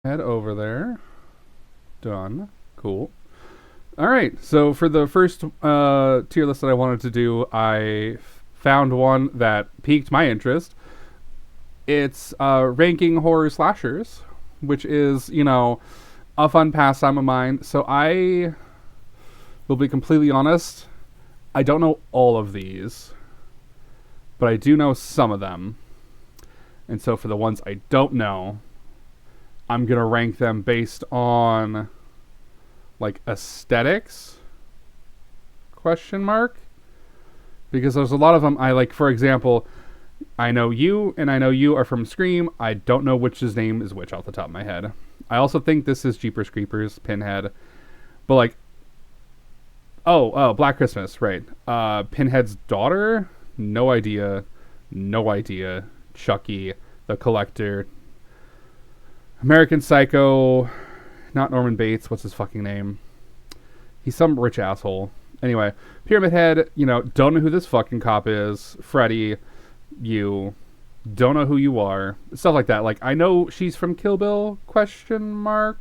Head over there. Done. Cool. All right. So for the first tier list that I wanted to do, I found one that piqued my interest. It's ranking horror slashers, which is a fun pastime of mine. So I will be completely honest. I don't know all of these, but I do know some of them. And so for the ones I don't know, I'm gonna rank them based on like aesthetics question mark, because there's a lot of them I like. For example, I know you and I know you are from Scream. I don't know which his name is which off the top of my head. I also think this is Jeepers Creepers Pinhead, but like, oh, Black Christmas, right? Pinhead's daughter, no idea, no idea. Chucky, the Collector, American Psycho, not Norman Bates. What's his fucking name? He's some rich asshole. Anyway, Pyramid Head, don't know who this fucking cop is. Freddy, you don't know who you are. Stuff like that. Like, I know she's from Kill Bill, question mark.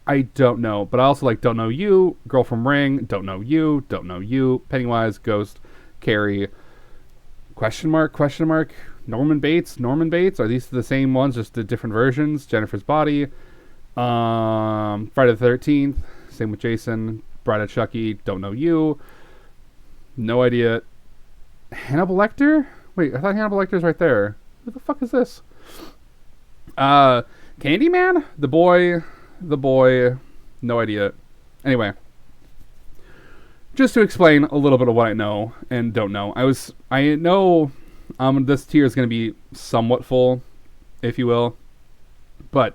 I don't know. But I also, like, don't know you. Girl from Ring, don't know you. Don't know you. Pennywise, Ghost, Carrie, question mark, question mark. Norman Bates, Norman Bates. Are these the same ones, just the different versions? Jennifer's Body. Friday the 13th. Same with Jason. Bride of Chucky. Don't know you. No idea. Hannibal Lecter? Wait, I thought Hannibal Lecter's right there. Who the fuck is this? Candyman? The boy. The boy. No idea. Anyway. Just to explain a little bit of what I know and don't know. I know this tier is going to be somewhat full, if you will. But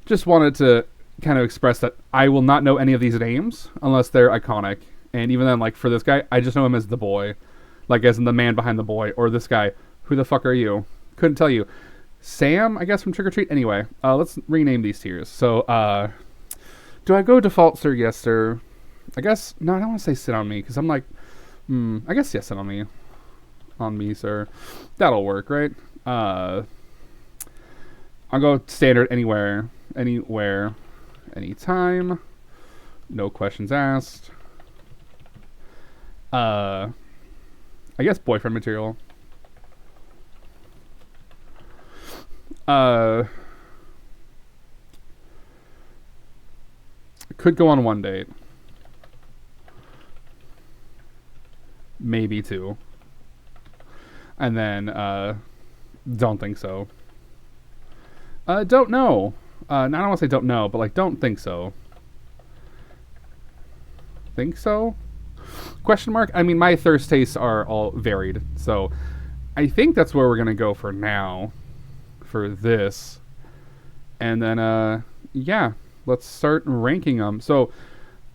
just wanted to kind of express that I will not know any of these names unless they're iconic. And even then, like, for this guy, I just know him as the boy. Like, as in the man behind the boy. Or this guy, who the fuck are you? Couldn't tell you. Sam, I guess, from Trick or Treat. Anyway, let's rename these tiers. So, do I go default, sir? Yes, sir. I guess, no, I don't want to say sit on me, because I'm like, I guess yes, sit on me. On me, sir. That'll work, right? I'll go standard anywhere, anytime. No questions asked. I guess boyfriend material. Could go on one date. Maybe two. And then, don't think so. Don't know. I don't want to say don't know, but like, don't think so. Think so? Question mark? I mean, my thirst tastes are all varied, so I think that's where we're gonna go for now. For this. And then, yeah, let's start ranking them. So,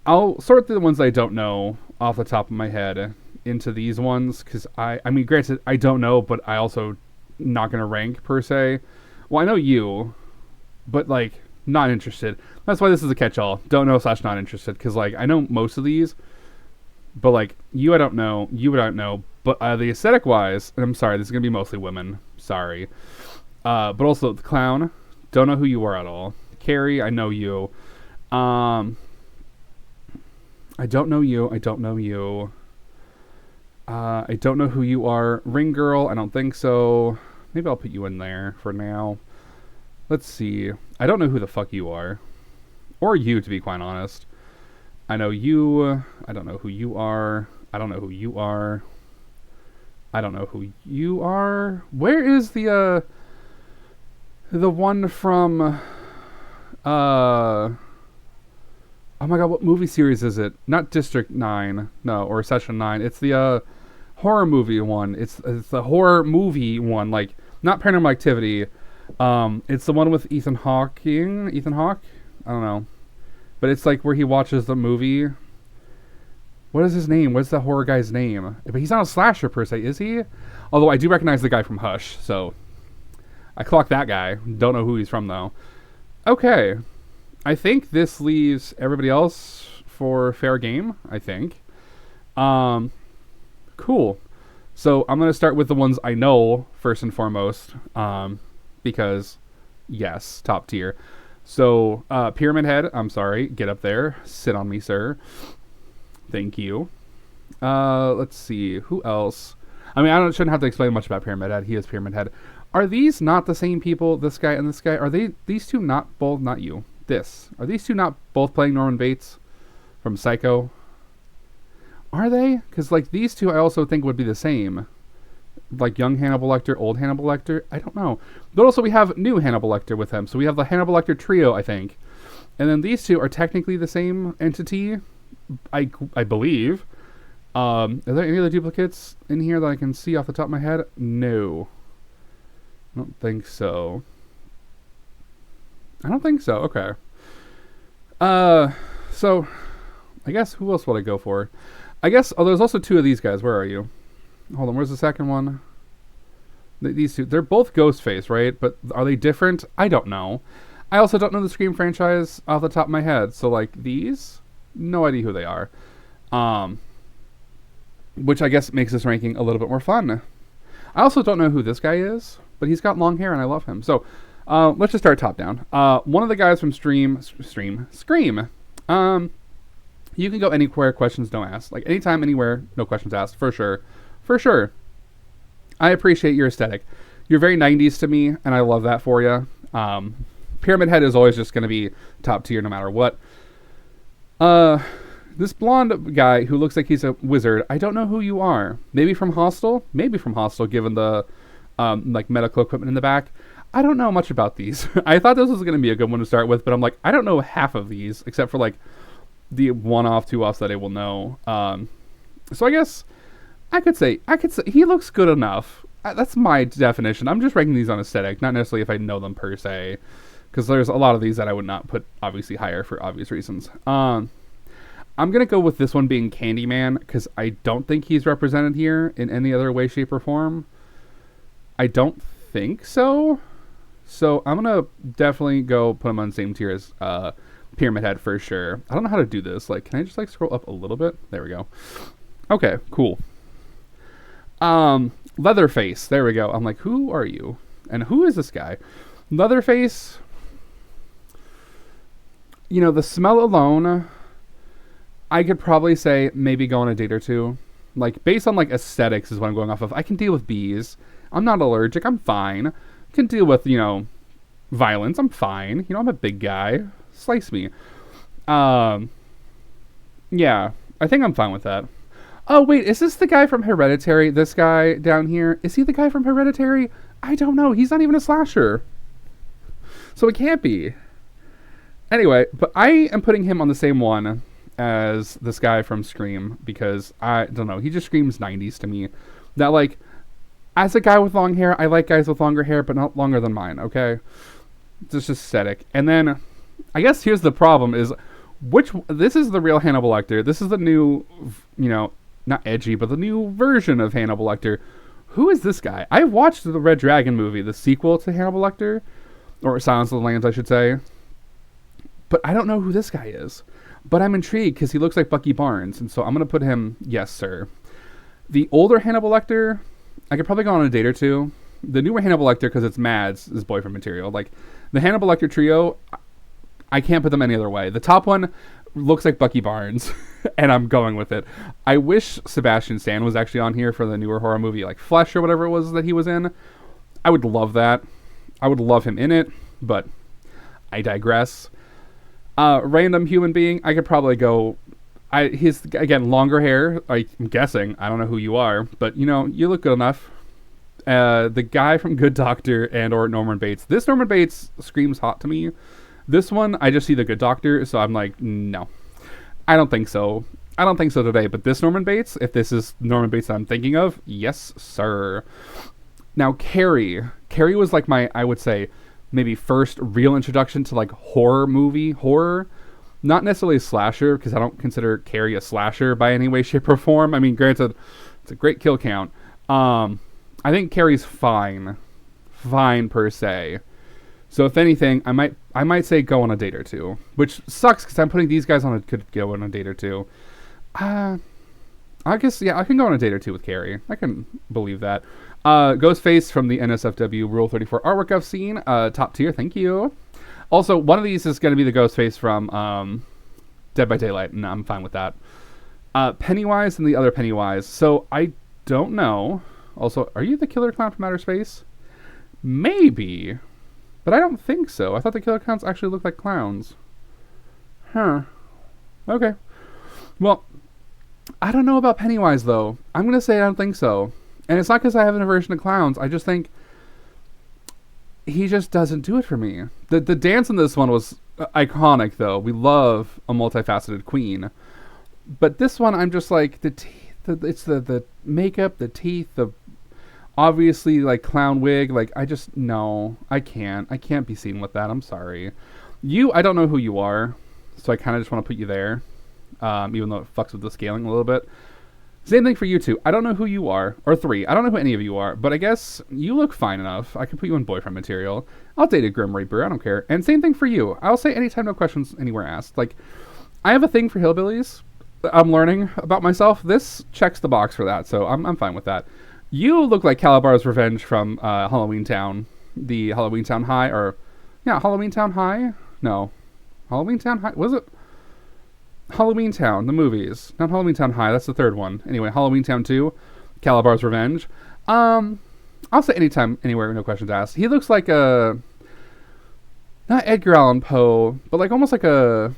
I'll sort through the ones I don't know off the top of my head into these ones, because I mean, granted, I don't know, but I also not gonna rank per se. Well, I know you, but like, not interested. That's why this is a catch-all. Don't know / not interested, because like, I know most of these, but like, you I don't know, you I don't know, but the aesthetic wise, and I'm sorry, this is gonna be mostly women. Sorry, but also the clown, don't know who you are at all. Carrie, I know you. I don't know you. I don't know you. I don't know who you are. Ring girl, I don't think so. Maybe I'll put you in there for now. Let's see. I don't know who the fuck you are. Or you, to be quite honest. I know you. I don't know who you are. I don't know who you are. I don't know who you are. Where is the one from, oh my god, what movie series is it? Not District 9, no, or Session 9. It's the, horror movie one. It's the horror movie one, like, not Paranormal Activity. It's the one with Ethan Hawke? I don't know. But it's like where he watches the movie. What is his name? What's the horror guy's name? But he's not a slasher per se, is he? Although I do recognize the guy from Hush, so I clocked that guy. Don't know who he's from though. Okay. I think this leaves everybody else for fair game, I think. Cool. So I'm going to start with the ones I know first and foremost, because Yes, top tier. So, Pyramid Head, I'm sorry, get up there. Sit on me, sir. Thank you. Let's see, who else? I mean, shouldn't have to explain much about Pyramid Head. He is Pyramid Head. Are these not the same people, this guy and this guy? Are these two not both, not you, this? Are these two not both playing Norman Bates from Psycho? Are they? Because, like, these two I also think would be the same. Like, young Hannibal Lecter, old Hannibal Lecter? I don't know. But also we have new Hannibal Lecter with him. So we have the Hannibal Lecter trio, I think. And then these two are technically the same entity, I believe. Are there any other duplicates in here that I can see off the top of my head? No. I don't think so. I don't think so. Okay. So I guess who else would I go for? I guess, oh, there's also two of these guys. Where are you? Hold on, where's the second one? These two, they're both Ghostface, right? But are they different? I don't know. I also don't know the Scream franchise off the top of my head. So, like, these, no idea who they are. Which I guess makes this ranking a little bit more fun. I also don't know who this guy is, but he's got long hair and I love him. So, let's just start top down. One of the guys from Scream. You can go anywhere, questions don't ask. Like, anytime, anywhere, no questions asked, for sure. For sure. I appreciate your aesthetic. You're very 90s to me, and I love that for you. Pyramid Head is always just going to be top tier no matter what. This blonde guy who looks like he's a wizard, I don't know who you are. Maybe from Hostel? Maybe from Hostel, given the like medical equipment in the back. I don't know much about these. I thought this was going to be a good one to start with, but I'm like, I don't know half of these, except for like the one-off, two-offs that I will know. So I guess I could say he looks good enough. That's my definition. I'm just ranking these on aesthetic, not necessarily if I know them per se, because there's a lot of these that I would not put obviously higher for obvious reasons. I'm gonna go with this one being Candyman because I don't think he's represented here in any other way, shape, or form. I don't think so. So I'm gonna definitely go put him on the same tier as Pyramid Head for sure. I don't know how to do this. Like, can I just like scroll up a little bit? There we go. Okay, cool. Leatherface. There we go. I'm like, who are you? And who is this guy? Leatherface. You know, the smell alone, I could probably say maybe go on a date or two. Like, based on like aesthetics is what I'm going off of. I can deal with bees. I'm not allergic. I'm fine. I can deal with, you know, violence. I'm fine. You know, I'm a big guy. Slice me. Yeah, I think I'm fine with that. Oh, wait, is this the guy from Hereditary? This guy down here? Is he the guy from Hereditary? I don't know. He's not even a slasher. So it can't be. Anyway, but I am putting him on the same one as this guy from Scream because, I don't know, he just screams 90s to me. That, like, as a guy with long hair, I like guys with longer hair, but not longer than mine, okay? It's just aesthetic. And then, I guess here's the problem is, this is the real Hannibal Lecter. This is the new, you know, not edgy, but the new version of Hannibal Lecter. Who is this guy? I watched the Red Dragon movie, the sequel to Hannibal Lecter, or Silence of the Lambs, I should say. But I don't know who this guy is. But I'm intrigued because he looks like Bucky Barnes, and so I'm going to put him, yes, sir. The older Hannibal Lecter, I could probably go on a date or two. The newer Hannibal Lecter, because it's Mads, is boyfriend material. Like, the Hannibal Lecter trio, I can't put them any other way. The top one looks like Bucky Barnes, and I'm going with it. I wish Sebastian Stan was actually on here for the newer horror movie, like Flesh or whatever it was that he was in. I would love that. I would love him in it, but I digress. Random human being, I could probably go. He's, again, longer hair. I'm guessing. I don't know who you are, but, you know, you look good enough. The guy from Good Doctor and or Norman Bates. This Norman Bates screams hot to me. This one, I just see the Good Doctor, so I'm like, no. I don't think so. I don't think so today, but this Norman Bates, if this is Norman Bates that I'm thinking of, yes, sir. Now, Carrie. Carrie was like my, I would say, maybe first real introduction to like horror. Not necessarily a slasher, because I don't consider Carrie a slasher by any way, shape, or form. I mean, granted, it's a great kill count. I think Carrie's fine per se. So if anything, I might say go on a date or two, which sucks because I'm putting these guys could go on a date or two. I guess, yeah, I can go on a date or two with Carrie. I can believe that. Ghostface from the NSFW Rule 34 artwork I've seen. Top tier, thank you. Also, one of these is going to be the Ghostface from Dead by Daylight, and I'm fine with that. Pennywise and the other Pennywise. So I don't know. Also, are you the killer clown from outer space? Maybe. But I don't think so. I thought the killer clowns actually looked like clowns. Huh. Okay. Well, I don't know about Pennywise, though. I'm going to say I don't think so. And it's not because I have an aversion to clowns. I just think he just doesn't do it for me. The dance in this one was iconic, though. We love a multifaceted queen. But this one, I'm just like, it's the makeup, the teeth, the obviously like clown wig. Like, I just, no, I can't be seen with that. I'm sorry. I don't know who you are. So I kind of just want to put you there. Even though it fucks with the scaling a little bit. Same thing for you two. I don't know who you are. Or three. I don't know who any of you are. But I guess you look fine enough. I can put you in boyfriend material. I'll date a Grim Reaper. I don't care. And same thing for you. I'll say anytime, no questions, anywhere asked. Like, I have a thing for hillbillies. I'm learning about myself. This checks the box for that. So I'm fine with that. You look like Calabar's Revenge from Halloween Town. The Halloween Town High. Or, yeah, Halloween Town High? No. Halloween Town High? Was it? Halloween Town, the movies. Not Halloween Town High, that's the third one. Anyway, Halloween Town 2, Calabar's Revenge. I'll say anytime, anywhere, no questions asked. He looks like a... Not Edgar Allan Poe, but like almost like a...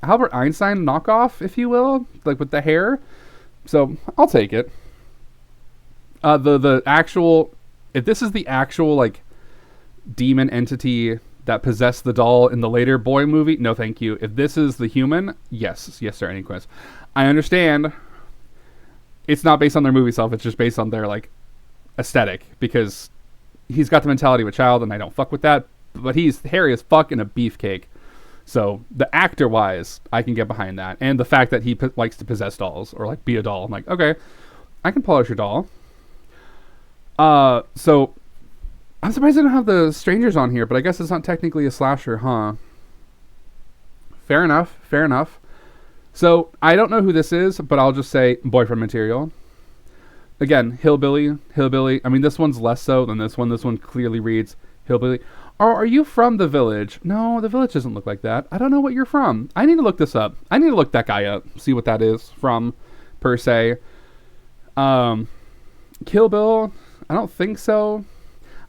Albert Einstein knockoff, if you will. Like with the hair. So, I'll take it. The actual... If this is the actual, like, demon entity that possessed the doll in the later boy movie, no thank you. If this is the human, yes sir, any quest. I understand it's not based on their movie self, it's just based on their like aesthetic, because he's got the mentality of a child and I don't fuck with that, but he's hairy as fuck in a beefcake. So the actor wise, I can get behind that, and the fact that he likes to possess dolls or like be a doll. I'm like, okay, I can polish your doll. So I'm surprised they don't have the strangers on here, but I guess it's not technically a slasher, huh? Fair enough. So, I don't know who this is, but I'll just say boyfriend material. Again, hillbilly. I mean, this one's less so than this one. This one clearly reads hillbilly. Or are you from the village? No, the village doesn't look like that. I don't know what you're from. I need to look this up. I need to look that guy up, see what that is from, per se. Kill Bill, I don't think so.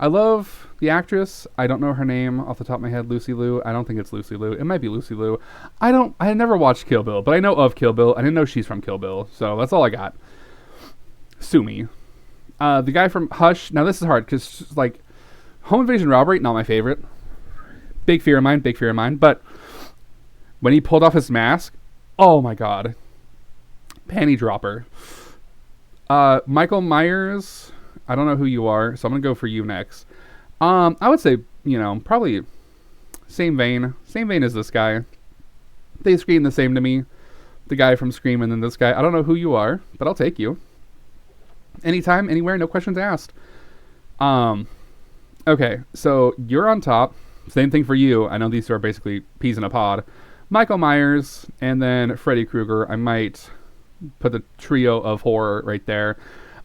I love the actress. I don't know her name off the top of my head. Lucy Liu. I don't think it's Lucy Liu. It might be Lucy Liu. I never watched Kill Bill, but I know of Kill Bill. I didn't know she's from Kill Bill. So that's all I got. Sue me. The guy from Hush. Now this is hard because like home invasion robbery, not my favorite. Big fear of mine. But when he pulled off his mask, oh my god. Panty dropper. Michael Myers. I don't know who you are, so I'm going to go for you next. I would say, probably same vein as this guy. They scream the same to me. The guy from Scream and then this guy. I don't know who you are, but I'll take you. Anytime, anywhere, no questions asked. Okay, so you're on top. Same thing for you. I know these two are basically peas in a pod. Michael Myers and then Freddy Krueger. I might put the trio of horror right there.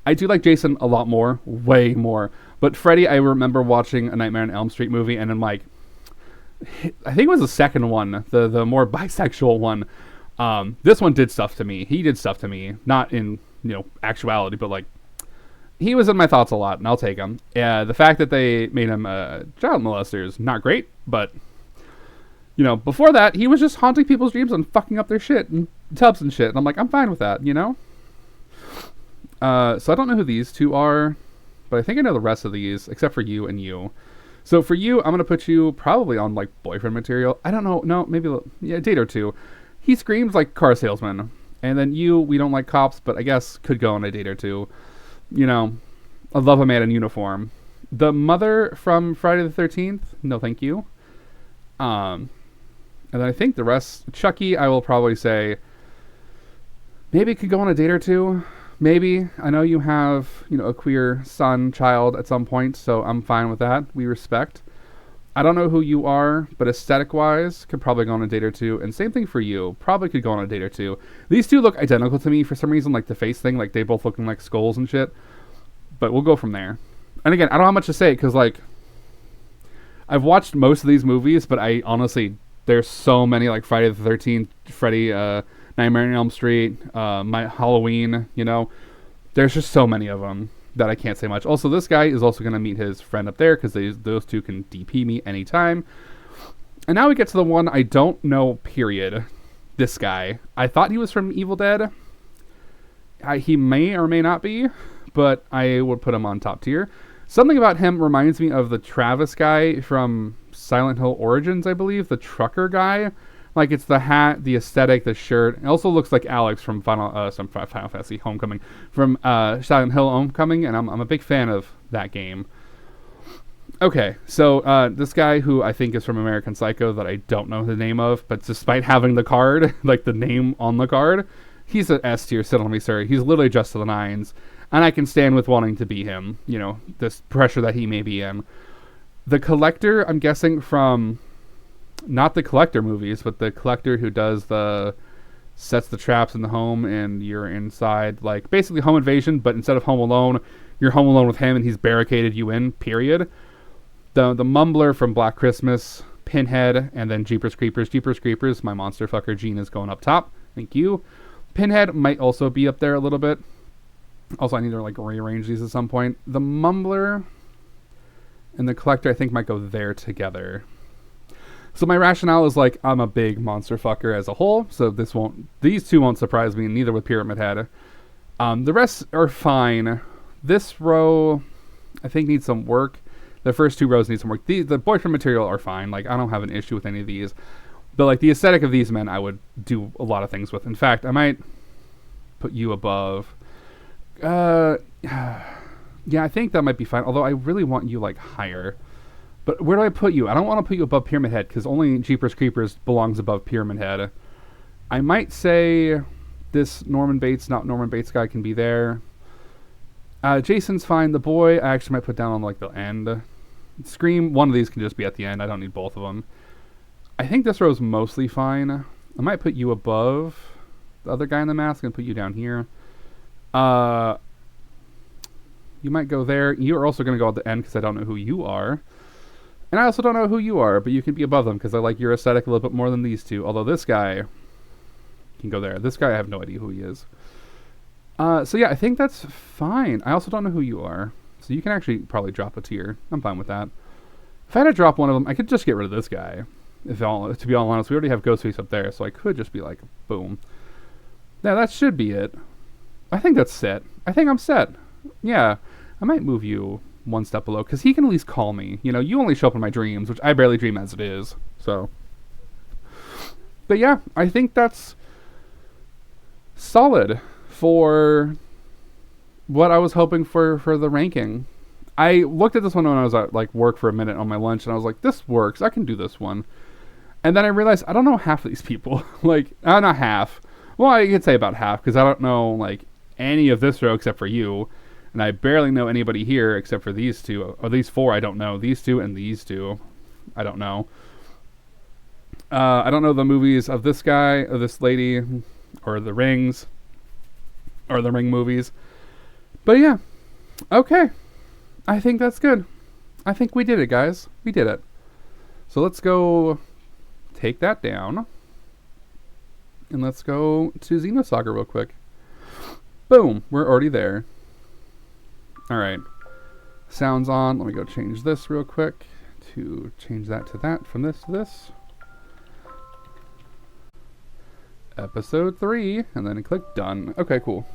I do like Jason a lot more, way more. But Freddy, I remember watching a Nightmare on Elm Street movie, and I'm like, I think it was the second one, the more bisexual one. This one did stuff to me. He did stuff to me, not in actuality, but like he was in my thoughts a lot, and I'll take him. The fact that they made him a child molester is not great, but before that, he was just haunting people's dreams and fucking up their shit and tubs and shit. And I'm like, I'm fine with that, So I don't know who these two are, but I think I know the rest of these, except for you and you. So for you, I'm going to put you probably on, like, boyfriend material. I don't know. No, maybe, a date or two. He screams like car salesman. And then you, we don't like cops, but I guess could go on a date or two. I love a man in uniform. The mother from Friday the 13th, no thank you. And then I think the rest, Chucky, I will probably say, maybe could go on a date or two. Maybe. I know you have, a queer son, child at some point, so I'm fine with that. We respect. I don't know who you are, but aesthetic-wise, could probably go on a date or two. And same thing for you. Probably could go on a date or two. These two look identical to me for some reason, like the face thing, like they both looking like skulls and shit. But we'll go from there. And again, I don't have much to say because like I've watched most of these movies, but I honestly there's so many like Friday the 13th, Freddy, Nightmare on Elm Street, my Halloween. You know, there's just so many of them that I can't say much. Also, this guy is also going to meet his friend up there because those two can DP me anytime. And now we get to the one I don't know, period. This guy. I thought he was from Evil Dead. He may or may not be, but I would put him on top tier. Something about him reminds me of the Travis guy from Silent Hill Origins, I believe. The trucker guy. Like, it's the hat, the aesthetic, the shirt. It also looks like Alex from Final Fantasy Homecoming. From Silent Hill Homecoming, and I'm a big fan of that game. Okay, so this guy who I think is from American Psycho that I don't know the name of, but despite having the card, like the name on the card, he's an S tier, sit on me, sir. He's literally just to the nines. And I can stand with wanting to be him, you know, this pressure that he may be in. The Collector, I'm guessing from, not the Collector movies, but the Collector who does sets the traps in the home and you're inside, like basically Home Invasion, but instead of Home Alone, you're Home Alone with him and he's barricaded you in, period. The Mumbler from Black Christmas, Pinhead, and then Jeepers Creepers. Jeepers Creepers, my monster fucker Gene is going up top. Thank you. Pinhead might also be up there a little bit. Also, I need to like rearrange these at some point. The Mumbler and the Collector, I think, might go there together. So my rationale is like I'm a big monster fucker as a whole, so these two won't surprise me. Neither with Pyramid Head. The rest are fine. This row, I think, needs some work. The first two rows need some work. The boyfriend material are fine. Like I don't have an issue with any of these, but like the aesthetic of these men, I would do a lot of things with. In fact, I might put you above. Yeah, I think that might be fine. Although I really want you like higher. But where do I put you? I don't want to put you above Pyramid Head because only Jeepers Creepers belongs above Pyramid Head. I might say this Norman Bates, not Norman Bates guy can be there. Jason's fine. The boy I actually might put down on like the end. Scream, one of these can just be at the end. I don't need both of them. I think this row is mostly fine. I might put you above the other guy in the mask and put you down here. You might go there. You're also going to go at the end because I don't know who you are. And I also don't know who you are, but you can be above them because I like your aesthetic a little bit more than these two. Although this guy can go there. This guy, I have no idea who he is. So yeah, I think that's fine. I also don't know who you are. So you can actually probably drop a tier. I'm fine with that. If I had to drop one of them, I could just get rid of this guy. To be all honest, we already have Ghostface up there, so I could just be like, boom. Yeah, that should be it. I think that's set. I think I'm set. Yeah, I might move you one step below, because he can at least call me. You know, you only show up in my dreams, which I barely dream as it is, so. But yeah, I think that's solid for what I was hoping for the ranking. I looked at this one when I was at like work for a minute on my lunch, and I was like, this works. I can do this one. And then I realized I don't know half of these people. Like, not half. Well, I could say about half, because I don't know like any of this row except for you. And I barely know anybody here except for these two. Or these four I don't know. These two and these two I don't know. I don't know the movies of this guy, or this lady, or the Rings, or the Ring movies. But yeah. Okay. I think that's good. I think we did it, guys. We did it. So let's go take that down. And let's go to Xenosaga real quick. Boom. We're already there. Alright. Sounds on. Let me go change this real quick. To change that to that. From this to this. Episode 3. And then click done. Okay, cool.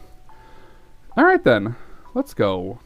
Alright then. Let's go.